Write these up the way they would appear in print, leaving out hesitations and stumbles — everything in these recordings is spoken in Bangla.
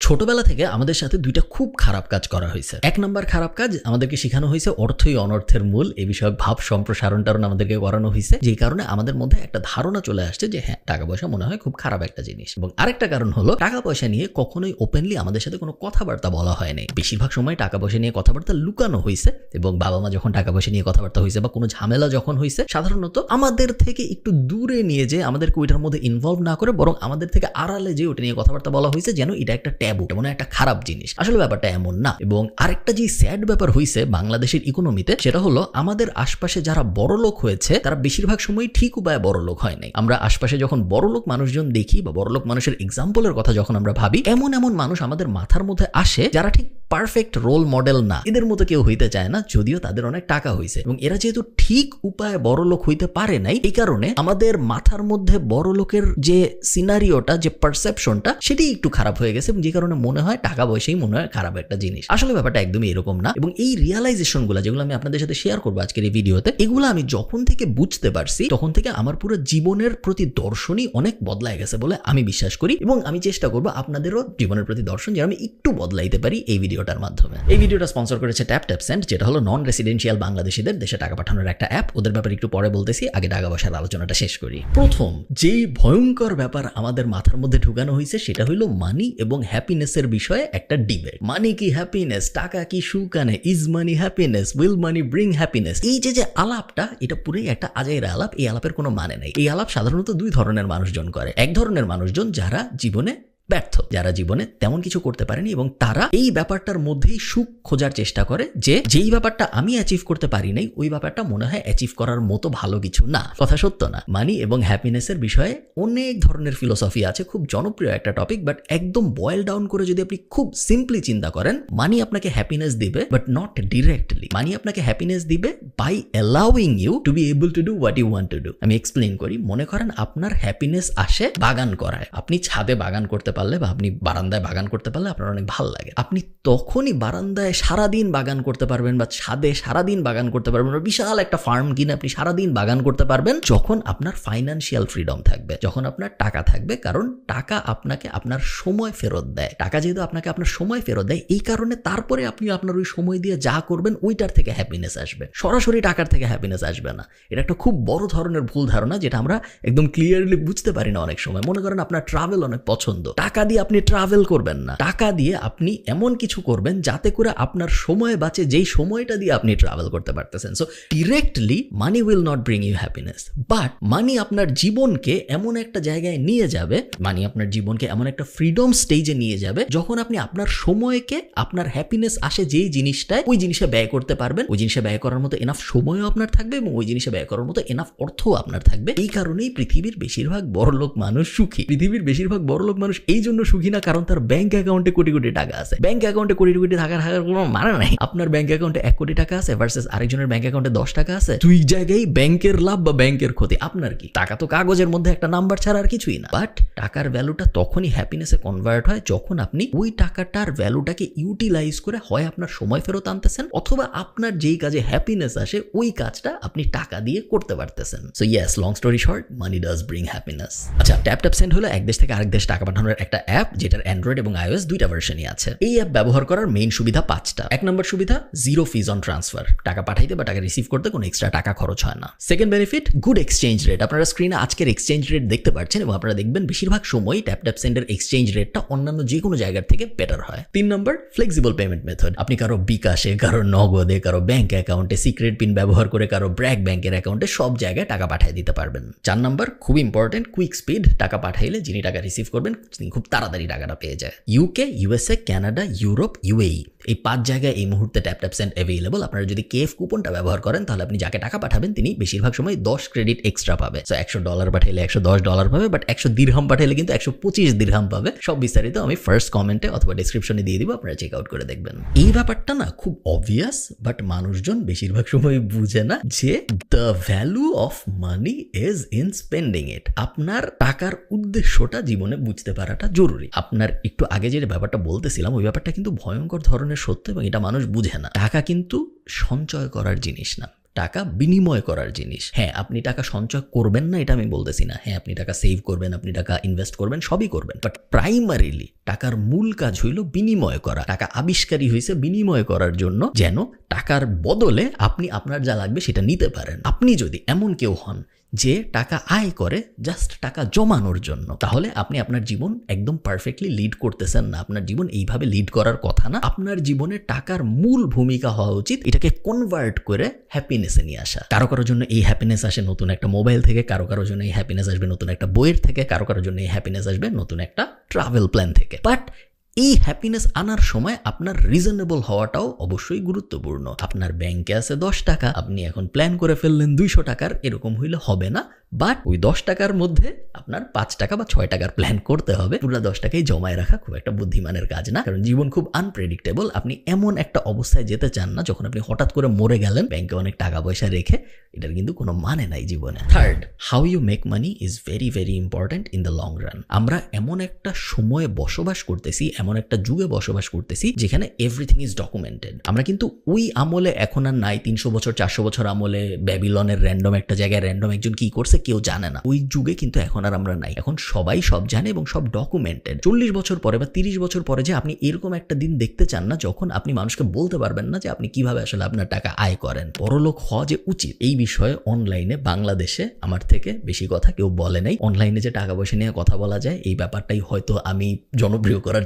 ছোটবেলা থেকে আমাদের সাথে দুইটা খুব খারাপ কাজ করা হয়েছে। এক নম্বর খারাপ কাজ, আমাদেরকে শেখানো হয়েছে অর্থই অনর্থের মূল, এই বিষয়ক ভাব সম্প্রসারণ আমাদেরকে করানো হয়েছে, যেই কারণে আমাদের মধ্যে একটা ধারণা চলে আসছে যে হ্যাঁ, টাকা পয়সা মনে হয় খুব খারাপ একটা জিনিস। এবং আরেকটা কারণ হলো, টাকা পয়সা নিয়ে কখনোই ওপেনলি আমাদের সাথে কোনো কথাবার্তা বলা হয়নি। বেশিরভাগ সময় টাকা পয়সা নিয়ে কথাবার্তা লুকানো হয়েছে, এবং বাবা মা যখন টাকা পয়সা নিয়ে কথাবার্তা হয়েছে বা কোনো ঝামেলা যখন হয়েছে, সাধারণত আমাদের থেকে একটু দূরে নিয়ে যে আমাদেরকে ওইটার মধ্যে ইনভলভ না করে, বরং আমাদের থেকে আড়ালে যে ওটা নিয়ে কথাবার্তা বলা হয়েছে যেন এটা একটা ট্যাবু, মানে একটা খারাপ জিনিস। আসলে ব্যাপারটা এমন না। এবং আরেকটা যে স্যাড ব্যাপার হয়েছে বাংলাদেশের ইকোনমিতে, সেটা হলো আমাদের আশপাশে যারা বড়লোক হয়েছে তারা বেশিরভাগ সময় ঠিক উপায়ে বড়লোক হয় নাই। আমরা আশপাশে যখন বড়লোক মানুষজন দেখি বা বড়লোক মানুষের এক্সাম্পলের কথা যখন আমরা ভাবি, এমন এমন মানুষ আমাদের মাথার মধ্যে আসে যারা ঠিক পারফেক্ট রোল মডেল না। এদের মতো কেউ হইতে চায় না, যদিও তাদের অনেক টাকা হয়েছে। এবং এরা যেহেতু ঠিক উপায়ে বড়লোক হইতে পারে নাই, এই কারণে আমাদের মাথার মধ্যে বড়লোকের যে সিনারিওটা, যে পারসেপশনটা, সেটি একটু খারাপ হয়ে গেছে, যে কারণে মনে হয় টাকা পয়সাই মনে হয় খারাপ একটা জিনিস। আসলে ব্যাপারটা একদমই এরকম না। এবং এই রিয়ালাইজেশন গুলা যেগুলো আমি আপনাদের সাথে শেয়ার করবো আজকের এই ভিডিওতে, এগুলো আমি যখন থেকে বুঝতে পারছি তখন থেকে আমার পুরো জীবনের প্রতি দর্শনই অনেক বদলায় গেছে বলে আমি বিশ্বাস করি। এবং আমি চেষ্টা করবো আপনাদেরও জীবনের প্রতি দর্শন যেন আমি একটু বদলাইতে পারি এই ভিডিওটার মাধ্যমে। এই ভিডিওটা স্পন্সর করেছে TapTapSend, যেটা হলো নন রেসিডেন্সিয়াল বাংলাদেশিদের দেশে টাকা পাঠানোর একটা অ্যাপ। ওদের ব্যাপারে একটু পরে বলতেছি, আগে টাকা পয়সার আলোচনাটা শেষ করি। প্রথম যেই ভয়ঙ্কর ব্যাপার আমাদের মাথার মধ্যে ঢুকানো হয়েছে সেটা হলো মানি এবং হ্যাপিনেসের বিষয়ে একটা ডিবেট। মানি কি হ্যাপিনেস? টাকা কি সুখ আনে? Is money happiness? Will money bring happiness? এই যে আলাপটা, এটা পুরোই একটা আজাইরা আলাপ। এই আলাপের কোনো মানে নাই। এই আলাপ সাধারণত দুই ধরনের মানুষজন করে। এক ধরনের মানুষজন যারা জীবনে ব্যর্থ, যারা জীবনে তেমন কিছু করতে পারেনি এবং তারা এই ব্যাপারটার মধ্যেই সুখ খোঁজার চেষ্টা করে, যে যেই ব্যাপারটা আমি অ্যাচিভ করতে পারি নাই, ওই ব্যাপারটা মনে হয় অ্যাচিভ করার মতো ভালো কিছু না। কথা সত্য না? মানি এবং হ্যাপিনেসের বিষয়ে অনেক ধরনের ফিলোসফি আছে, খুব জনপ্রিয় একটা টপিক। বাট একদম বয়েল ডাউন করে যদি আপনি খুব সিম্পলি চিন্তা করেন, মানি আপনাকে হ্যাপিনেস দিবে বাট নট ডিরেক্টলি। মানি আপনাকে হ্যাপিনেস দিবে by allowing you to be able to do what you want to do. আমি এক্সপ্লেইন করি। মনে করেন আপনার হ্যাপিনেস আসে বাগান করায়। আপনি ছাদে বাগান করতে পারলে বা আপনি বারান্দায় বাগান করতে পারলে আপনার অনেক ভালো লাগে। আপনি তখনই বারান্দায় সারাদিন বাগান করতে পারবেন বা ছাদে সারাদিন বাগান করতে পারবেন, বিশাল একটা ফার্ম কিনে আপনি সারাদিন বাগান করতে পারবেন, যখন আপনার ফাইন্যান্সিয়াল ফ্রিডম থাকবে, যখন আপনার টাকা থাকবে। কারণ টাকা আপনাকে আপনার সময় ফেরত দেয়। টাকা যেহেতু আপনাকে আপনার সময় ফেরত দেয়, এই কারণে তারপরে আপনি আপনার ওই সময় দিয়ে যা করবেন ওইটার থেকে হ্যাপিনেস আসবে, সরাসরি টাকার থেকে হ্যাপিনেস আসবে না। এটা একটা খুব বড় ধরনের ভুল ধারণা, যেটা আমরা একদম ক্লিয়ারলি বুঝতে পারি না অনেক সময়। মনে করেন আপনার ট্রাভেল অনেক পছন্দ, টাকা দিয়ে আপনি ট্রাভেল করবেন না, টাকা দিয়ে আপনি এমন কিছু করবেন যাতে করে আপনার সময় বাঁচে, যেই সময়টা দিয়ে আপনি ট্রাভেল করতে পারতেছেন। So directly money will not bring you happiness, but money আপনার জীবনকে এমন একটা জায়গায় নিয়ে যাবে, মানি আপনার জীবনকে এমন একটা ফ্রিডম স্টেজে নিয়ে যাবে, যখন আপনি আপনার সময়কে, আপনার হ্যাপিনেস আসে যেই জিনিসটায়, ওই জিনিসে ব্যয় করতে পারবেন। ওই জিনিসে ব্যয় করার মতো এনাফ সময়ও আপনার থাকবে এবং ওই জিনিসে ব্যয় করার মতো এনাফ অর্থও আপনার থাকবে। এই কারণেই পৃথিবীর বেশিরভাগ বড়লোক মানুষ সুখী। পৃথিবীর বেশিরভাগ বড়লোক মানুষ এই জন্য সুখী না কারণ তার ব্যাংক অ্যাকাউন্টে কোটি কোটি টাকা আছে। ব্যাংক অ্যাকাউন্টে কোটি কোটি টাকা থাকার কোনো মানে নাই। আপনার ব্যাংক অ্যাকাউন্টে 1 কোটি টাকা আছে ভার্সেস আরেকজনের ব্যাংক অ্যাকাউন্টে 10 টাকা আছে, দুই জায়গায় ব্যাংকের লাভ বা ব্যাংকের ক্ষতি। আপনার কি? টাকা তো কাগজের মধ্যে একটা নাম্বার ছাড়া আর কিছুই না। বাট টাকার ভ্যালুটা তখনই হ্যাপিনেসে কনভার্ট হয় যখন আপনি ওই টাকাটার ভ্যালুটাকে ইউটিলাইজ করে হয় আপনার সময় ফেরত আনতেছেন, অথবা আপনার যেই কাজে হ্যাপিনেস আসে ওই কাজটা আপনি টাকা দিয়ে করতে পারতেছেন। So yes, long story short, money does bring happiness. আচ্ছা, TapTapSend হলো এক দেশ থেকে আরেক দেশ টাকা পাঠানোর একটা অ্যাপ, যেটার অ্যান্ড্রয়েড এবং iOS দুইটা ভার্সনই আছে। এই অ্যাপ ব্যবহার করার মেইন সুবিধা 5টা। 1 নম্বর সুবিধা, জিরো ফিজ অন ট্রান্সফার। টাকা পাঠাইতে বা টাকা রিসিভ করতে কোনো এক্সট্রা টাকা খরচ হয় না। Second benefit, good exchange rate. আপনারা স্ক্রিনে আজকের এক্সচেঞ্জ রেট দেখতে পাচ্ছেন এবং আপনারা দেখবেন বেশিরভাগ সময় TapTapSend এর এক্সচেঞ্জ রেটটা অন্যান্য যে কোনো জায়গার থেকে বেটার হয়। 3 নম্বর, ফ্লেক্সিবল পেমেন্ট মেথড। আপনি কারো বিকাশে, কারো নগদে, কারো ব্যাংক অ্যাকাউন্টে, সিক্রেট পিন ব্যবহার করে কারো ব্র্যাক ব্যাংকের অ্যাকাউন্টে সব জায়গায় টাকা পাঠিয়ে দিতে পারবেন। 4 নম্বর, খুব ইম্পর্টেন্ট, কুইক স্পিড। টাকা পাঠাইলে যিনি টাকা রিসিভ করবেন তিনি খুব তাড়াতাড়ি টাকাটা পেয়ে যায়। UK, USA, Canada, Europe, UAE, এই 5 জায়গায় এই মুহূর্তে TapTapSend অ্যাভেলেবল। আপনারা যদি KF কুপনটা ব্যবহার করেন তাহলে আপনি যাকে টাকা পাঠাবেন তিনি বেশিরভাগ সময় 10 ক্রেডিট এক্সট্রা পাবে। সো $100 পাঠাইলে $110 পাবে, বাট 100 দিরহাম পাঠাইলে কিন্তু 125 দিরহাম পাবে। সব বিস্তারিত আমি ফার্স্ট কমেন্টে অথবা ডেসক্রিপশনে দিয়ে দিব, আপনারা চেক আউট করে দেখবেন। এই ব্যাপারটা না খুব অবভিয়াস, বাট মানুষজন বেশিরভাগ সময় বুঝে না যে the value of money is in spending it. আপনার টাকার উদ্দেশ্যটা জীবনে বুঝতে পারাটা জরুরি। আপনার একটু আগে যে ব্যাপারটা বলতেছিলাম ওই ব্যাপারটা কিন্তু ভয়ঙ্কর ধরনের সত্য এবং এটা মানুষ বুঝে না। টাকা কিন্তু সঞ্চয় করার জিনিস না, টাকা বিনিময় করার জিনিস। হ্যাঁ, আপনি টাকা সঞ্চয় করবেন না এটা আমি বলতেছি না। হ্যাঁ, আপনি টাকা সেভ করবেন, আপনি টাকা ইনভেস্ট করবেন, সবই করবেন, বাট প্রাইমারিলি টাকার মূল কাজ হইল বিনিময় করা। টাকা আবিষ্কারই হয়েছে বিনিময় করার জন্য, যেন টাকার বদলে আপনি আপনার যা লাগবে সেটা নিতে পারেন। আপনি যদি এমন কেউ হন যে টাকা আয় করে জাস্ট টাকা জমানোর জন্য, তাহলে আপনি আপনার জীবন একদম পারফেক্টলি লিড করতেছেন না। আপনার জীবন এইভাবে লিড করার কথা না। আপনার জীবনে টাকার মূল ভূমিকা হওয়া উচিত এটাকে কনভার্ট করে হ্যাপিনেসে নিয়ে আসা। কারো কারোর জন্য এই হ্যাপিনেস আসে নতুন একটা মোবাইল থেকে, কারো কারোর জন্য এই হ্যাপিনেস আসবে নতুন একটা বইয়ের থেকে, কারো কারোর জন্য এই হ্যাপিনেস আসবে নতুন একটা ট্রাভেল প্ল্যান থেকে। বাট এই হ্যাপিনেস আনার সময় আপনার রিজনেবল হওয়াটাও অবশ্যই গুরুত্বপূর্ণ। আপনার ব্যাংকে আছে 10 টাকা, আপনি এখন প্ল্যান করে ফেললেন 200 টাকার, এরকম হইলে হবে না। বাট ওই 10 টাকার মধ্যে আপনার 5 টাকা বা 6 টাকার প্ল্যান করতে হবে। পুরো 10 টাকাই জমায় রাখা খুব একটা বুদ্ধিমানের কাজ না, কারণ জীবন খুব আনপ্রেডিক্টেবল। আপনি এমন একটা অবস্থায় যেতে চান না যখন আপনি হঠাৎ করে মরে গেলেন ব্যাংকে অনেক টাকা পয়সা রেখে। এটার কিন্তু কোনো মানে নাই জীবনে। Third, how you make money is very very important in the long run. আমরা এমন একটা সময়ে বসবাস করতেছি, এমন একটা যুগে বসবাস করতেছি যেখানে এভরিথিং ইজ ডকুমেন্টেড। আমরা কিন্তু ওই আমলে এখন আর নাই। 300 বছর 400 বছর আমলে ব্যাবিলনের র্যান্ডম একটা জায়গায় র্যান্ডম একজন কি করছে কেউ জানে না। ওই যুগে কিন্তু এখন আর আমরা নাই। এখন সবাই সব জানে এবং সব ডকুমেন্টেড। 40 বছর পরে বা 30 বছর পরে যে আপনি এরকম একটা দিন দেখতে চান না যখন আপনি মানুষকে বলতে পারবেন না যে আপনি কিভাবে আসলে আপনার টাকা আয় করেন। বড়লোক হওয়া যে উচিত এই বিষয়ে অনলাইনে বাংলাদেশে আমার থেকে বেশি কথা কেউ বলে নাই। অনলাইনে যে টাকা পয়সা নিয়ে কথা বলা যায় এই ব্যাপারটাই হয়তো আমি জনপ্রিয় করার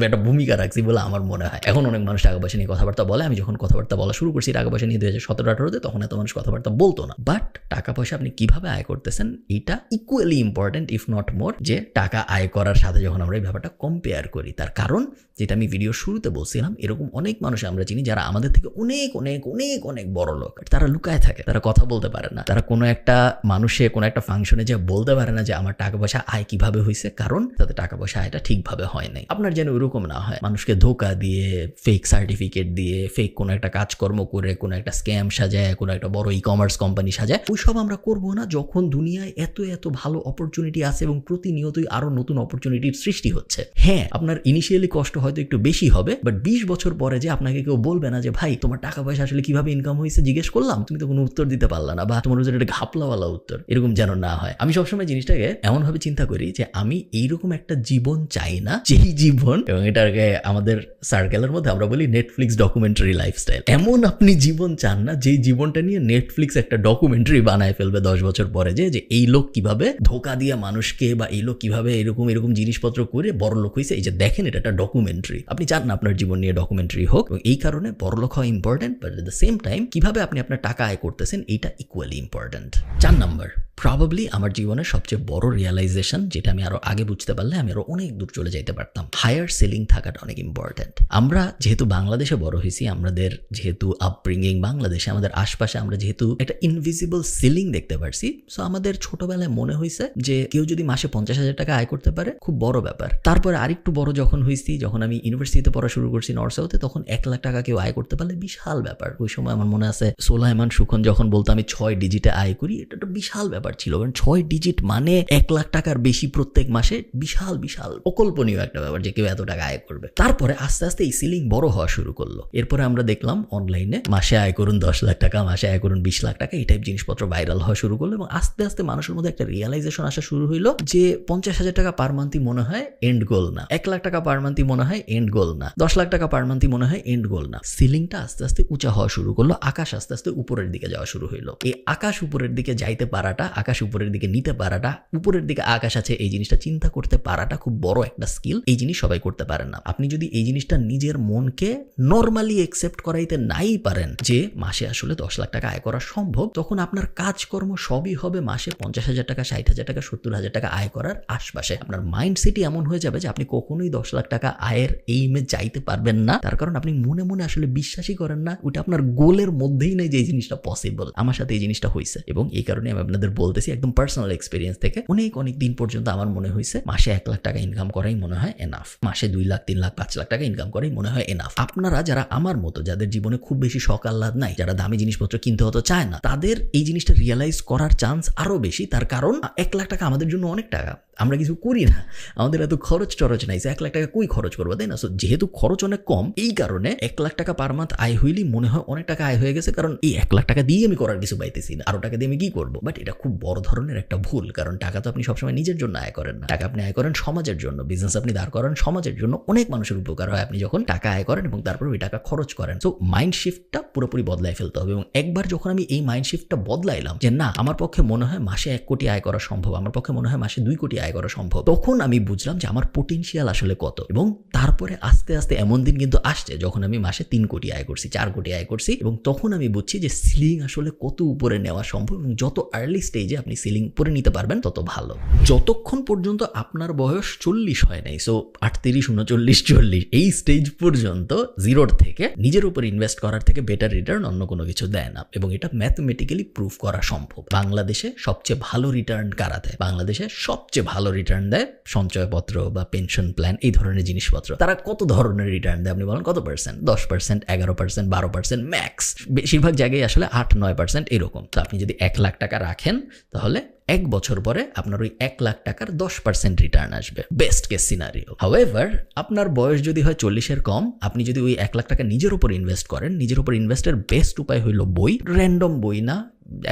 একটা ভূমিকা রাখছি বলে আমার মনে হয়। এখন অনেক মানুষ টাকা পয়সা নিয়ে কথাবার্তা বলে। আমি যখন কথাবার্তা বলা শুরু করছি টাকা পয়সা নিয়ে 2017-18-তে, তখন এত মানুষ কথাবার্তা বলতো না। বাট টাকা পয়সা আপনি কিভাবে আয় করতেছেন এটা equally important if not more. যে টাকা আয় করার সাথে যখন আমরা এই ব্যাপারটা কম্পেয়ার করি, তার কারণ যেটা আমি ভিডিও শুরুতে বলছিলাম, এরকম অনেক মানুষ আমরা চিনি যারা আমাদের থেকে অনেক অনেক অনেক অনেক বড় লোক। তারা লুকায় থাকে, তারা কথা বলতে পারে না, তারা কোনো একটা মানুষে কোনো একটা ফাংশনে যে বলতে পারে না যে আমার টাকা পয়সা আয় কিভাবে হয়েছে, কারণ তাদের টাকা পয়সা আয়টা ঠিকভাবে হয় নাই। আপনার যেন ওইরকম না হয়, মানুষকে ধোকা দিয়ে, ফেক সার্টিফিকেট দিয়ে, ফেক কোনো একটা কাজকর্ম করে, কোনো একটা স্ক্যাম সাজায়, কোনো একটা বড় ই-কমার্স কোম্পানি সাজায়, ওইসব আমরা করবো না যখন দুনিয়ায় এত এত ভালো অপরচুনিটি আছে এবং প্রতিনিয়তই আরো নতুন অপরচুনিটির সৃষ্টি হচ্ছে। হ্যাঁ, আপনার ইনিশিয়ালি কষ্ট হয়তো একটু বেশি হবে, বাট 20 বছর পরে যে আপনাকে কেউ বলবে না যে ভাই তোমার টাকা পয়সা আসলে কিভাবে ইনকাম হয়েছে জিজ্ঞেস করলাম, তুমি তো কোনো উত্তর দিতে পারলা না, বা তোমার উত্তর একটা ঘাপলাওয়ালা উত্তর, এরকম যেন না হয়। আমি সবসময় জিনিসটাকে এমনভাবে চিন্তা করি যে আমি এইরকম একটা জীবন চাই না যেই জীবন, এবং এটাকে আমাদের সার্কেলের মধ্যে আমরা বলি নেটফ্লিক্স ডকুমেন্টারি লাইফস্টাইল। এমন আপনি জীবন চান না যেই জীবনটা নিয়ে নেটফ্লিক্স একটা ডকুমেন্টারি বানায় ফেলবে 10 বছর পরে, যে এই লোক কিভাবে ধোকা দিয়ে মানুষকে, বা এই লোক কিভাবে এরকম এরকম জিনিসপত্র করে বড় লোক হয়েছে, এই যে দেখেন এটা একটা ডকুমেন্টারি। আপনি চান না আপনার জীবন নিয়ে ডকুমেন্টারি হোক, এবং এই কারণে বড় লোক হওয়া important, but at the same time কিভাবে আপনি আপনার টাকা আয় করতেছেন এইটা ইকুয়ালি ইম্পর্টেন্ট। 4 নাম্বার, প্রবাবলি আমার জীবনের সবচেয়ে বড় রিয়েলাইজেশন, যেটা আমি আরো আগে বুঝতে পারলে আমি আরো অনেক দূর চলে যাইতে পারতাম। হায়ার সেলিং থাকাটা অনেক ইম্পর্টেন্ট। আমরা যেহেতু বাংলাদেশে বড় হয়েছি, আমাদের যেহেতু আপব্রিঙ্গিং বাংলাদেশে, আমাদের আশপাশে আমরা যেহেতু একটা ইনভিজিবল সিলিং দেখতে পারছি, সো আমাদের ছোটবেলায় মনে হয়েছে যে কেউ যদি মাসে 50,000 টাকা আয় করতে পারে খুব বড় ব্যাপার। তারপরে আরেকটু বড় যখন হয়েছি, যখন আমি ইউনিভার্সিটিতে পড়া শুরু করছি নর্থ সাউথে, তখন 1 লাখ টাকা কেউ আয় করতে পারলে বিশাল ব্যাপার। ওই সময় আমার মনে আছে সোলাইমান সুখন যখন বলতো আমি 6 ডিজিটে আয় করি, এটা একটা বিশাল ব্যাপার ছিল, কারণ 6 ডিজিট মানে 1 লাখ টাকার বেশি প্রত্যেক মাসে, বিশাল বিশাল অকল্পনীয় একটা ব্যাপার যে কেউ এত টাকা আয় করবে। তারপরে আস্তে আস্তে এই সিলিং বড় হওয়া শুরু করলো। এরপরে আমরা দেখলাম অনলাইনে মাসে আয় করুন 10 লাখ টাকা, মাসে আয় করুন 20 লাখ টাকা, এই টাইপ জিনিসপত্র ভাইরাল হওয়া শুরু করলো, এবং আস্তে আস্তে মানুষের মধ্যে একটা রিয়েলাইজেশন আসা শুরু হইলো যে 50,000 টাকা পার মান্থই মনে হয় এন্ড গোল না, 1 লাখ টাকা পার মান্থই মনে হয় এন্ড গোল না, 10 লাখ টাকা পার মান্থই মনে হয় এন্ড গোল না। সিলিংটা আস্তে আস্তে উঁচা হওয়া শুরু করলো, আকাশ আস্তে আস্তে উপরের দিকে যাওয়া শুরু হইলো। এই আকাশ উপরের দিকে যাইতে পারাটা, আকাশ উপরের দিকে নিতে পারাটা, উপরের দিকে আকাশ আছে এই জিনিসটা চিন্তা করতে পারাটা খুব বড় একটা স্কিল। এই জিনিস সবাই করতে পারেন না। আপনি যদি এই জিনিসটা নিজের মনকে নর্মালি একসেপ্ট করাইতে নাই পারেন যে মাসে আসলে 10 লাখ টাকা আয় করা সম্ভব, তখন আপনার কাজকর্ম সবই হবে মাসে 50,000 টাকা, 60,000 টাকা, 70,000 টাকা আয় করার আশপাশে। আপনার মাইন্ডসেটই এমন হয়ে যাবে যে আপনি কখনোই 10 লাখ টাকা আয়ের এইমে যাইতে পারবেন না, তার কারণ আপনি মনে মনে আসলে বিশ্বাসই করেন না, ওইটা আপনার গোলের মধ্যেই নেই যে এই জিনিসটা পসিবল। আমার সাথে এই জিনিসটা হয়েছে, এবং এই কারণে আমি আপনাদের বলতেছি একদম পার্সোনাল এক্সপিরিয়েন্স থেকে, অনেক অনেক দিন পর্যন্ত আমার মনে হয়েছে মাসে 1 লাখ টাকা ইনকাম করাই মনে হয় এনাফ, মাসে 2 লাখ 3 লাখ 5 লাখ টাকা ইনকাম করাই মনে হয় এনাফ। আপনারা যারা আমার মতো, যাদের জীবনে খুব বেশি শখ আহ্লাদ নাই, যারা দামি জিনিসপত্র কিনতে হতো চায় না, তাদের এই জিনিসটা রিয়েলাইজ করার চান্স আরো বেশি। তার কারণ 1 লাখ টাকা আমাদের জন্য অনেক টাকা, আমরা কিছু করি না, আমাদের এত খরচ টরচ নাই, 1 লাখ টাকা কই খরচ করবো, তাই না? সো যেহেতু খরচ অনেক কম, এই কারণে 1 লাখ টাকা পার মান্থ আয় হইলেই মনে হয় অনেক টাকা আয় হয়ে গেছে, কারণ এই 1 লাখ টাকা দিয়ে আমি করার কিছু পাইতেছি না, আরো টাকা দিয়ে আমি কি করবো? বাট এটা খুব বড় ধরনের একটা ভুল, কারণ টাকা তো আপনি সবসময় নিজের জন্য আয় করেন না, টাকা আপনি আয় করেন সমাজের জন্য, বিজনেস আপনি দাঁড় করেন সমাজের জন্য, অনেক মানুষের উপকার হয় আপনি যখন টাকা আয় করেন এবং তারপর ওই টাকা খরচ করেন। সো মাইন্ড শিফটটা পুরোপুরি বদলায় ফেলতে হবে, এবং একবার যখন আমি এই মাইন্ড শিফটটা বদলাইলাম যে না, আমার পক্ষে মনে হয় মাসে 1 কোটি আয় করা সম্ভব, আমার পক্ষে মনে হয় মাসে 2 কোটি আয় করা সম্ভব, তখন আমি বুঝলাম যে আমার পোটেনশিয়াল আসলে কত। এবং তারপরে আস্তে আস্তে এমন দিন কিন্তু আসছে যখন আমি মাসে 3 কোটি আয় করছি, 4 কোটি আয় করছি, এবং তখন আমি বুঝছি যে সিলিং আসলে কত উপরে নেওয়া সম্ভব, এবং যত আর্লি স্টেজে আপনি সিলিং উপরে নিতে পারবেন তত ভালো। যতক্ষণ পর্যন্ত আপনার বয়স 40 হয় নাই, সো 38, 39, 40 এই স্টেজ পর্যন্ত জিরোর থেকে নিজের উপর ইনভেস্ট করার থেকে বেটার রিটার্ন অন্য কোনো কিছু দেয় না, এবং এটা ম্যাথমেটিক্যালি প্রুভ করা সম্ভব। বাংলাদেশে সবচেয়ে ভালো রিটার্ন কারা দেয়? বাংলাদেশে সবচেয়ে ভালো রিটার্ন দেয় সঞ্চয়পত্র বা পেনশন প্ল্যান, এই ধরনের জিনিসপত্র। তারা কত ধরনের রিটার্ন দেয় আপনি বলেন? কত পার্সেন্ট? 10%, 11%, 12% ম্যাক্স। বেশিরভাগ জায়গায় আসলে 8-9% এরকম। তো আপনি যদি 1 লাখ টাকা রাখেন, তাহলে 1 বছর পরে আপনার ওই 1 লাখ টাকার 10% রিটার্ন আসবে, বেস্ট কেস সিনারিও। হাউএভার, আপনার বয়স যদি হয় 40-এর কম, আপনি যদি ওই 1 লাখ টাকা নিজের উপর ইনভেস্ট করেন, নিজের উপর ইনভেস্টের বেস্ট উপায় হইল বই, র্যান্ডম বই না।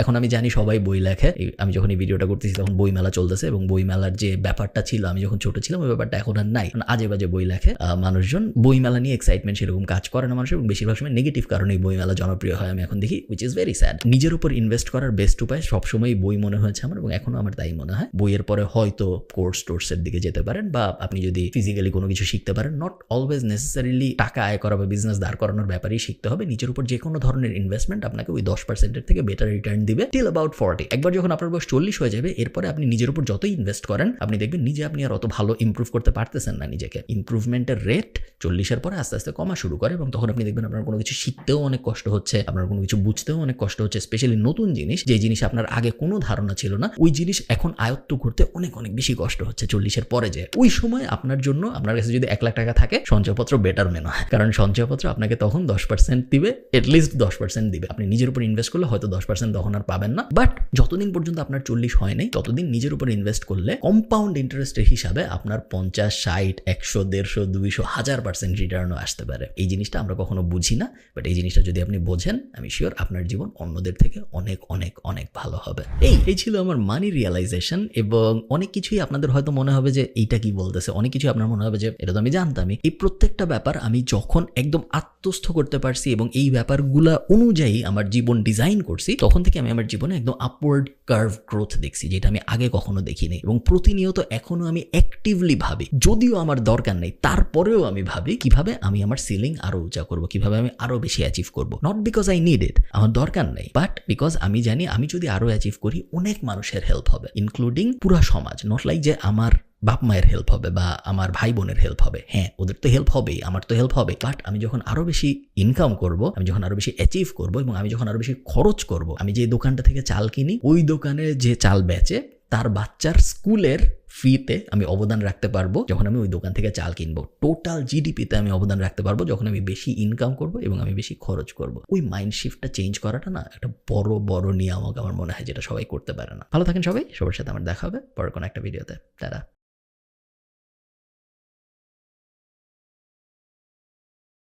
এখন আমি জানি সবাই বই লেখে, আমি যখন এই ভিডিওটা করতেছি তখন বই মেলা চলতেছে, এবং বই মেলার যে ব্যাপারটা ছিল আমি যখন ছোট ছিলাম ওই ব্যাপারটা এখন আর নাই, আজে বাজে বই লেখে মানুষজন। বই মেলা নিয়ে এক্সাইটমেন্ট সেরকম কাজ করে না মানুষের, এবং বেশিরভাগ সময় নেগেটিভ কারণে বই মেলা জনপ্রিয় হয় আমি এখন দেখি, উইচ ইজ ভেরি স্যাড। নিজের উপর ইনভেস্ট করার বেস্ট উপায় সবসময় বই মনে হয়েছে আমার, এবং এখনো আমার তাই মনে হয়। বইয়ের পরে হয়তো কোর্সের দিকে যেতে পারেন, বা আপনি যদি ফিজিক্যালি কোনো কিছু শিখতে পারেন, নট অলওয়েজ নেসেসারিলি টাকা আয় করা বা বিজনেস দাঁড় করানোর ব্যাপারেই শিখতে হবে। নিজের উপর যে কোনো ধরনের ইনভেস্টমেন্ট আপনাকে ওই 10%-এর থেকে বেটার রিটার্ন দিবে টিল অ্যাবাউট 40। একবার যখন আপনার বয়স 40 হয়ে যাবে, এরপরে আপনি নিজের উপর যতই ইনভেস্ট করেন, আপনি দেখবেন নিজে আপনি আর অত ভালো ইমপ্রুভ করতে পারতেছেন না নিজেকে। ইমপ্রুভমেন্টের রেট 40-এর পরে আস্তে আস্তে কমা শুরু করে, এবং তখন আপনি দেখবেন আপনার কোনো কিছু শিখতেও অনেক কষ্ট হচ্ছে, আপনার কোনো কিছু বুঝতেও অনেক কষ্ট হচ্ছে, স্পেশালি নতুন জিনিস, যে জিনিস আপনার আগে কোনো ধারণা ছিল না, ওই জিনিস এখন আয়ত্ত করতে অনেক অনেক বেশি কষ্ট হচ্ছে 40-এর পরে। যে ওই সময় আপনার জন্য, আপনার কাছে যদি 1 লাখ টাকা থাকে, সঞ্চয়পত্র বেটার মনে হয়, কারণ সঞ্চয়পত্র আপনাকে তখন 10% দিবে, এটলিস্ট 10% দিবে। আপনি নিজের উপর ইনভেস্ট করলে হয়তো 10% তখন আর পাবেন না, বাট যতদিন পর্যন্ত আপনার 40 হয় নাই ততদিন নিজের উপর ইনভেস্ট করলে কম্পাউন্ড ইন্টারেস্টের হিসাবে আপনার 50, 60, 100, 150, 200, 1000% রিটার্নও আসতে পারে। এই জিনিসটা আমরা কখনো বুঝি না, বাট এই জিনিসটা যদি আপনি বোঝেন, আমি শিওর আপনার জীবন অন্যদের থেকে অনেক অনেক অনেক ভালো হবে। এই ছিল আমার মানি রিয়েলাইজেশন, এবং অনেক কিছুই আপনাদের হয়তো মনে হবে যে এইটা কি বলতেছে, অনেক কিছুই আপনার মনে হবে যে এটা তো আমি জানতামই। এই প্রত্যেকটা ব্যাপার আমি যখন একদম আত্মস্থ করতে পারছি এবং এই ব্যাপারগুলা অনুযায়ী আমার জীবন ডিজাইন করছি, তখন থেকে আমি আমার জীবনে একদম আপওয়ার্ড কার্ভ গ্রোথ দেখছি, যেটা আমি আগে কখনো দেখিনি। এবং প্রতিনিয়ত এখনো আমি অ্যাক্টিভলি ভাবি, যদিও আমার দরকার নেই তারপরেও আমি ভাবি কিভাবে আমি আমার সিলিং আরো উঁচা করবো, কিভাবে আমি আরো বেশি অ্যাচিভ করবো। Not because I need it, আমার দরকার নেই, বাট বিকজ আমি জানি আমি যদি আরো অ্যাচিভ করি অনেক মানুষের হেল্প হবে, ইনক্লুডিং পুরা সমাজ। নট লাইক যে আমার বাপ মায়ের হেল্প হবে বা আমার ভাই বোনের হেল্প হবে, হ্যাঁ ওদের তো হেল্প হবেই, আমার তো হেল্প হবে, বাট আমি যখন আরো বেশি ইনকাম করব, আমি যখন আরো বেশি অ্যাচিভ করব, এবং আমি যখন আরো বেশি খরচ করব, আমি যে দোকানটা থেকে চাল কিনি ওই দোকানে যে চাল বেচে তার বাচ্চার স্কুলের ফিতে আমি অবদান রাখতে পারবো যখন আমি ওই দোকান থেকে চাল কিনবো। টোটাল জিডিপিতে আমি অবদান রাখতে পারবো যখন আমি বেশি ইনকাম করব এবং আমি বেশি খরচ করব। ওই মাইন্ড শিফটটা চেঞ্জ করাটা না একটা বড় বড় নিয়ামক আমার মনে হয়, যেটা সবাই করতে পারে না। ভালো থাকেন সবাই, সবার সাথে আমার দেখা হবে পরের কোনো একটা ভিডিওতে। টাটা।